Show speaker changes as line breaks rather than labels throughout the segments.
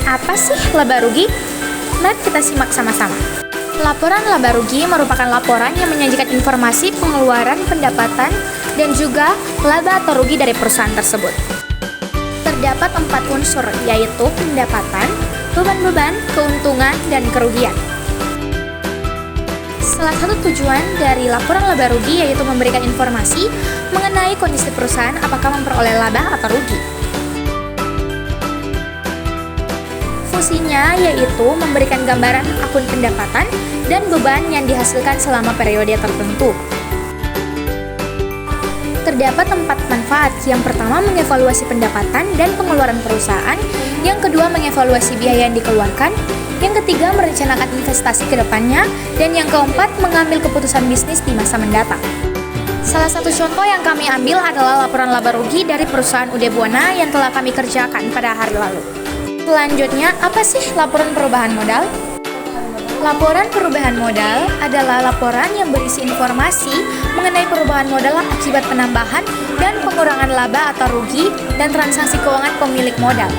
Apa sih laba rugi? Mari kita simak sama-sama. Laporan laba rugi merupakan laporan yang menyajikan informasi pengeluaran, pendapatan, dan juga laba atau rugi dari perusahaan tersebut. Terdapat 4 unsur, yaitu pendapatan, beban-beban, keuntungan, dan kerugian. Salah satu tujuan dari laporan laba rugi yaitu memberikan informasi mengenai kondisi perusahaan apakah memperoleh laba atau rugi. Fungsinya yaitu memberikan gambaran akun pendapatan dan beban yang dihasilkan selama periode tertentu. Terdapat 4 manfaat. Yang pertama, mengevaluasi pendapatan dan pengeluaran perusahaan. Yang kedua, mengevaluasi biaya yang dikeluarkan. Yang ketiga, merencanakan investasi ke depannya. Dan yang keempat, mengambil keputusan bisnis di masa mendatang. Salah satu contoh yang kami ambil adalah laporan laba rugi dari perusahaan UD Buana yang telah kami kerjakan pada hari lalu. Selanjutnya, apa sih laporan perubahan modal? Laporan perubahan modal adalah laporan yang berisi informasi mengenai perubahan modal akibat penambahan dan pengurangan laba atau rugi dan transaksi keuangan pemilik modal.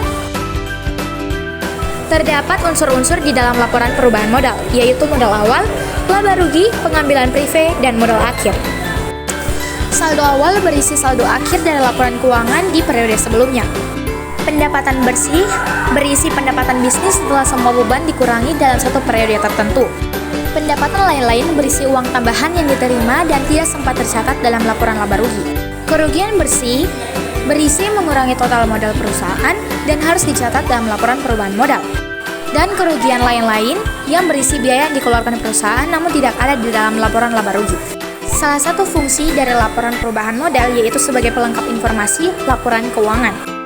Terdapat unsur-unsur di dalam laporan perubahan modal, yaitu modal awal, laba rugi, pengambilan prive, dan modal akhir. Saldo awal berisi saldo akhir dari laporan keuangan di periode sebelumnya. Pendapatan bersih berisi pendapatan bisnis setelah semua beban dikurangi dalam satu periode tertentu. Pendapatan lain-lain berisi uang tambahan yang diterima dan tidak sempat tercatat dalam laporan laba rugi. Kerugian bersih berisi mengurangi total modal perusahaan dan harus dicatat dalam laporan perubahan modal. Dan kerugian lain-lain yang berisi biaya yang dikeluarkan perusahaan namun tidak ada di dalam laporan laba rugi. Salah satu fungsi dari laporan perubahan modal yaitu sebagai pelengkap informasi laporan keuangan.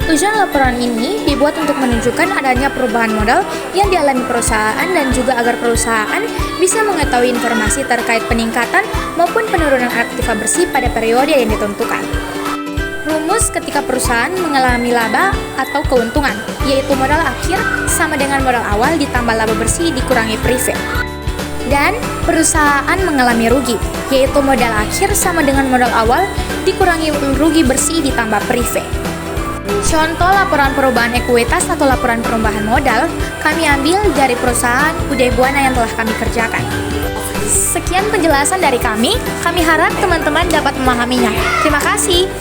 Tujuan laporan ini dibuat untuk menunjukkan adanya perubahan modal yang dialami perusahaan dan juga agar perusahaan bisa mengetahui informasi terkait peningkatan maupun penurunan aktiva bersih pada periode yang ditentukan. Rumus ketika perusahaan mengalami laba atau keuntungan, yaitu modal akhir sama dengan modal awal ditambah laba bersih dikurangi prive. Dan perusahaan mengalami rugi, yaitu modal akhir sama dengan modal awal dikurangi rugi bersih ditambah prive. Contoh laporan perubahan ekuitas atau laporan perubahan modal kami ambil dari perusahaan UD Buana yang telah kami kerjakan. Sekian penjelasan dari kami harap teman-teman dapat memahaminya. Terima kasih.